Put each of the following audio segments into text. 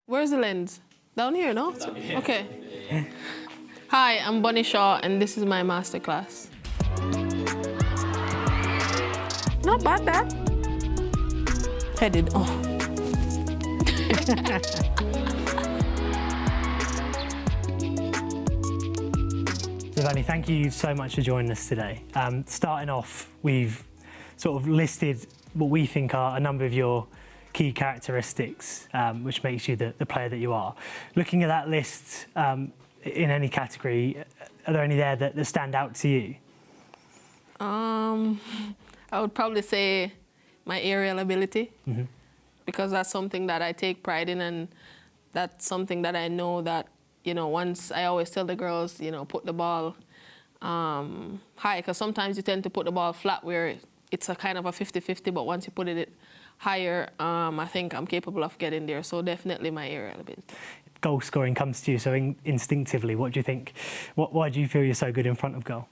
Where's the lens? Down here, no? Okay. Hi, I'm Bunny Shaw, and this is my masterclass. Not bad, Dad. Headed. Oh. Bunny, thank you so much for joining us today. Starting off, we've sort of listed what we think are a number of your key characteristics, which makes you the player that you are. Looking at that list, in any category, are there any there that stand out to you? I would probably say my aerial ability, because that's something that I take pride in, and that's something that I know that, you know, once I always tell the girls, you know, put the ball high, because sometimes you tend to put the ball flat where it's a kind of a 50-50, but once you put it higher, I think I'm capable of getting there. So definitely my aerial ability. Goal scoring comes to you so instinctively. What do you think? Why do you feel you're so good in front of goal?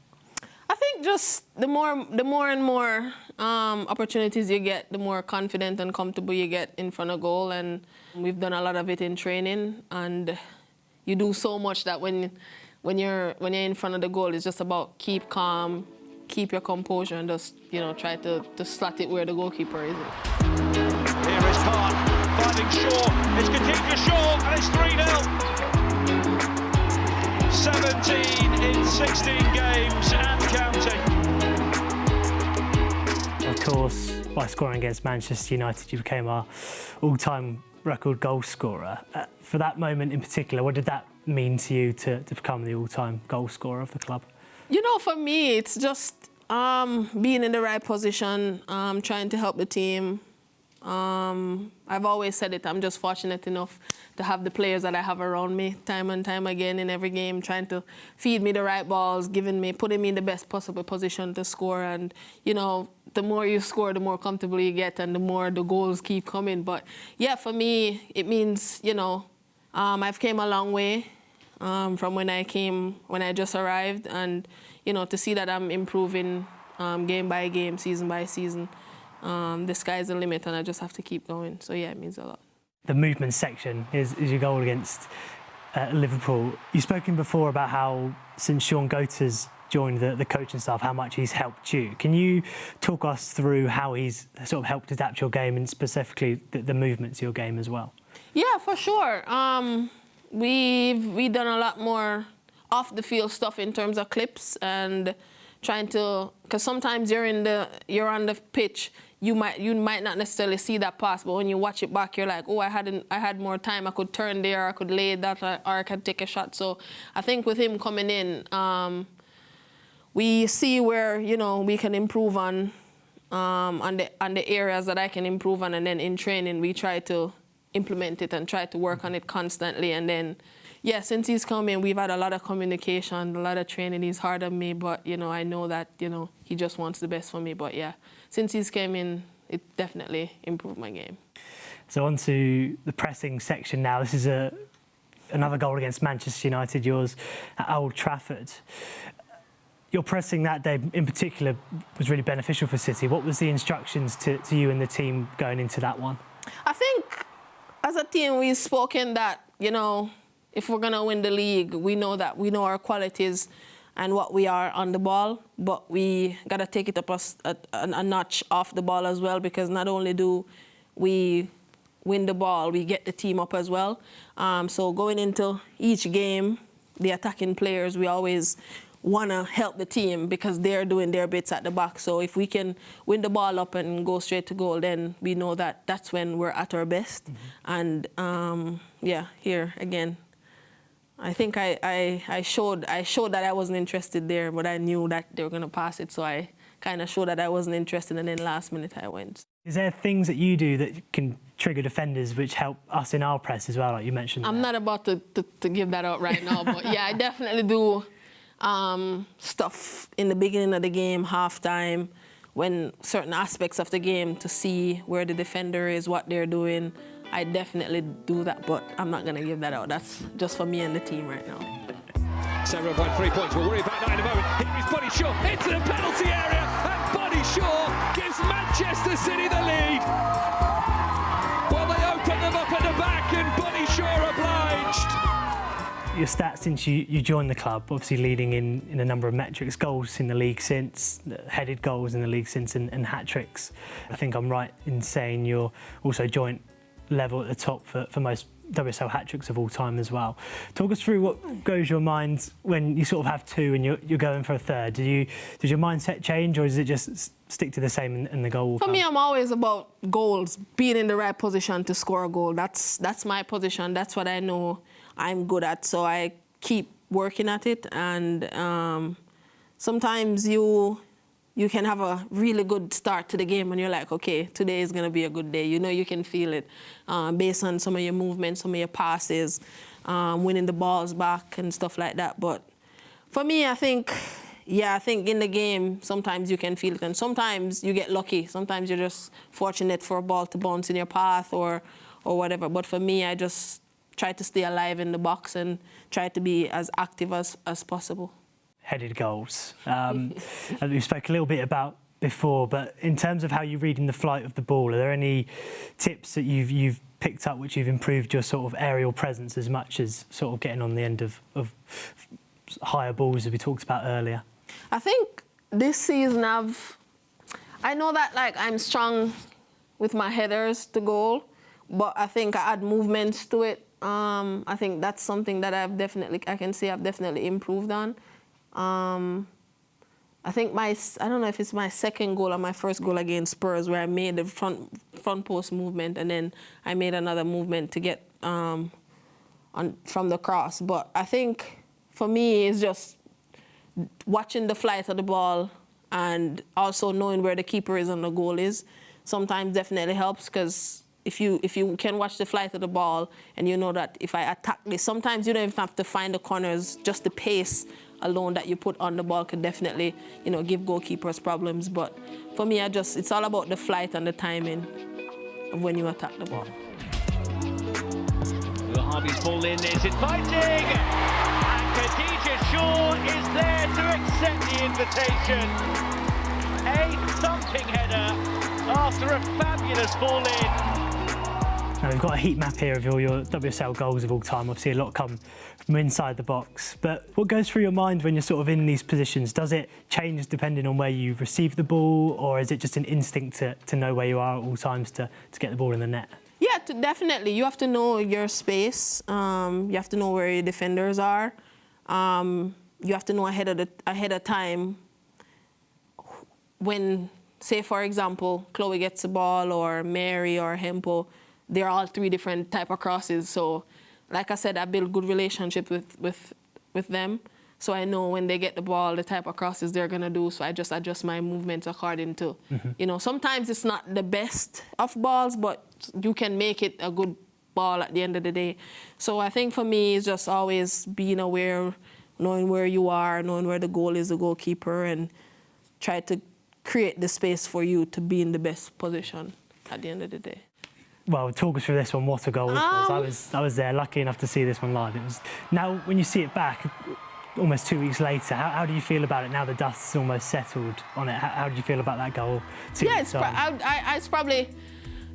I think just the more and more opportunities you get, the more confident and comfortable you get in front of goal. And we've done a lot of it in training. And you do so much that when you're in front of the goal, it's just about keep calm, keep your composure, and just, you know, try to slot it where the goalkeeper is. Here is Park finding Shaw. It's continued to Shaw, and it's 3-0. 17 in 16 games and counting. Of course, by scoring against Manchester United, you became our all-time record goal scorer. For that moment in particular, what did that mean to you to become the all-time goal scorer of the club? You know, for me, it's just being in the right position, trying to help the team. I've always said it, I'm just fortunate enough to have the players that I have around me time and time again in every game, trying to feed me the right balls, putting me in the best possible position to score. And, you know, the more you score, the more comfortable you get, and the more the goals keep coming. But yeah, for me, it means, you know, I've came a long way from when I just arrived, and, you know, to see that I'm improving game by game, season by season, the sky's the limit, and I just have to keep going. So yeah, it means a lot. The movement section is your goal against Liverpool. You've spoken before about how since Shawn Goater's joined the coaching staff, how much he's helped you. Can you talk us through how he's sort of helped adapt your game, and specifically the movements of your game as well? Yeah, for sure. We've done a lot more off the field stuff in terms of clips, and trying to, because sometimes you're on the pitch, you might not necessarily see that pass, but when you watch it back, you're like, oh, I had more time, I could turn there, I could lay that, or I could take a shot. So I think with him coming in, we see where, you know, we can improve on the areas that I can improve on, and then in training we try to implement it and try to work on it constantly. And then, yeah, since he's come in, we've had a lot of communication, a lot of training. He's hard on me, but, you know, I know that, you know, he just wants the best for me. But yeah, since he's came in, it definitely improved my game. So on to the pressing section now. This is another goal against Manchester United, yours at Old Trafford. Your pressing that day in particular was really beneficial for City. What was the instructions to you and the team going into that one? I think as a team we've spoken that, you know, if we're going to win the league, we know our qualities and what we are on the ball, but we got to take it up a notch off the ball as well, because not only do we win the ball, we get the team up as well. So going into each game, the attacking players, we always want to help the team because they're doing their bits at the back. So if we can win the ball up and go straight to goal, then we know that that's when we're at our best. And yeah, here again, I think I showed that I wasn't interested there, but I knew that they were going to pass it, so I kind of showed that I wasn't interested, and then last minute I went. Is there things that you do that can trigger defenders which help us in our press as well, like you mentioned? I'm not about to give that out right now, but yeah, I definitely do stuff in the beginning of the game, halftime, when certain aspects of the game, to see where the defender is, what they're doing. I definitely do that, but I'm not going to give that out. That's just for me and the team right now. Several by 3 points. We'll worry about that in a moment. Here is Bunny Shaw into the penalty area, and Bunny Shaw gives Manchester City the lead. Well, they open them up at the back, and Bunny Shaw your stats since you joined the club, obviously leading in a number of metrics, goals in the league since, headed goals in the league since, and hat-tricks. I think I'm right in saying you're also joint level at the top for most WSL hat-tricks of all time as well. Talk us through what goes your mind when you sort of have two and you're going for a third. Does your mindset change, or does it just stick to the same and the goal will For come? me, I'm always about goals, being in the right position to score a goal. That's my position. That's what I know I'm good at. So I keep working at it. And sometimes you can have a really good start to the game and you're like, okay, today is going to be a good day. You know, you can feel it based on some of your movements, some of your passes, winning the balls back and stuff like that. But for me, I think in the game, sometimes you can feel it, and sometimes you get lucky. Sometimes you're just fortunate for a ball to bounce in your path or whatever. But for me, I just try to stay alive in the box and try to be as active as possible. Headed goals. And we spoke a little bit about before, but in terms of how you read in the flight of the ball, are there any tips that you've picked up which you've improved your sort of aerial presence as much as sort of getting on the end of higher balls as we talked about earlier? I think this season I know that like I'm strong with my headers to goal, but I think I add movements to it. I think that's something that I can say I've definitely improved on. I think I don't know if it's my second goal or my first goal against Spurs, where I made the front post movement and then I made another movement to get from the cross. But I think for me it's just watching the flight of the ball and also knowing where the keeper is and the goal is. Sometimes definitely helps, because if you can watch the flight of the ball and you know that if I attack this, sometimes you don't even have to find the corners, just the pace alone that you put on the ball could definitely, you know, give goalkeepers problems. But for me, it's all about the flight and the timing of when you attack the ball. Harvey's ball in is inviting, and Khadija Shaw is there to accept the invitation. A thumping header after a fabulous ball in. Now we've got a heat map here of all your WSL goals of all time. Obviously, a lot come from inside the box. But what goes through your mind when you're sort of in these positions? Does it change depending on where you receive the ball, or is it just an instinct to know where you are at all times to get the ball in the net? Yeah, definitely. You have to know your space. You have to know where your defenders are. You have to know ahead of time when, say, for example, Chloe gets the ball, or Mary or Hempo. They're all three different type of crosses. So, like I said, I build good relationship with them. So I know when they get the ball, the type of crosses they're gonna do. So I just adjust my movements according to, you know, sometimes it's not the best of balls, but you can make it a good ball at the end of the day. So I think for me, it's just always being aware, knowing where you are, knowing where the goal is, the goalkeeper, and try to create the space for you to be in the best position at the end of the day. Well, talk us through this one. What a goal this was. I was there, lucky enough to see this one live. It was. Now, when you see it back, almost 2 weeks later, how do you feel about it now the dust's almost settled on it? How do you feel about that goal? Yeah,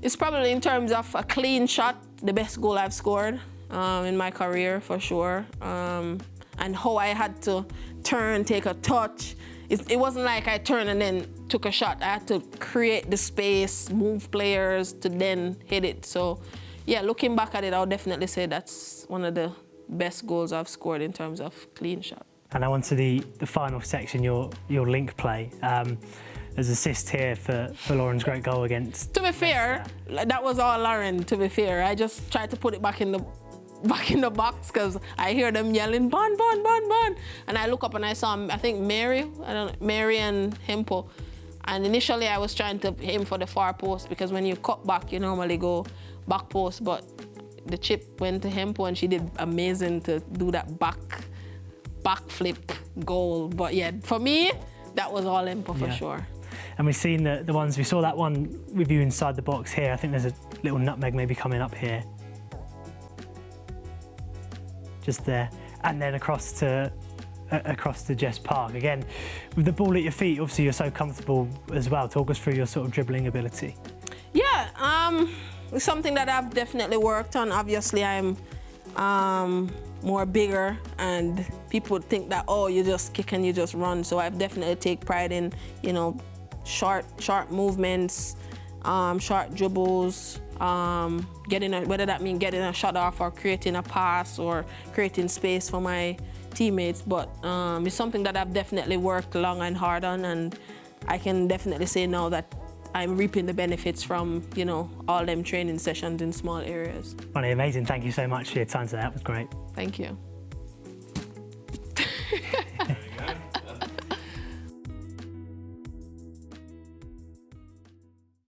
it's probably in terms of a clean shot, the best goal I've scored in my career, for sure. And how I had to turn, take a touch. It wasn't like I turned and then took a shot. I had to create the space, move players to then hit it. So, yeah, looking back at it, I'll definitely say that's one of the best goals I've scored in terms of clean shot. And now on to the final section, your link play. There's assist here for Lauren's great goal against... To be fair, that was all Lauren, to be fair. I just tried to put it back in the box because I hear them yelling, Bon, Bon, Bon, Bon. And I look up and I saw, I think, Mary and Hempo. And initially I was trying to aim for the far post, because when you cut back, you normally go back post, but the chip went to Hempo and she did amazing to do that backflip goal. But yeah, for me, that was all Hempo for sure. And we've seen the ones, we saw that one with you inside the box here. I think there's a little nutmeg maybe coming up here. Just there, and then across to Jess Park. Again, with the ball at your feet, obviously you're so comfortable as well. Talk us through your sort of dribbling ability. Yeah, it's something that I've definitely worked on. Obviously, I'm more bigger, and people would think that, oh, you just kick and you just run. So I've definitely take pride in, you know, short movements, short dribbles, whether that means getting a shot off or creating a pass or creating space for my teammates. But it's something that I've definitely worked long and hard on, and I can definitely say now that I'm reaping the benefits from, you know, all them training sessions in small areas. Bunny, amazing. Thank you so much for your time today. That was great. Thank you.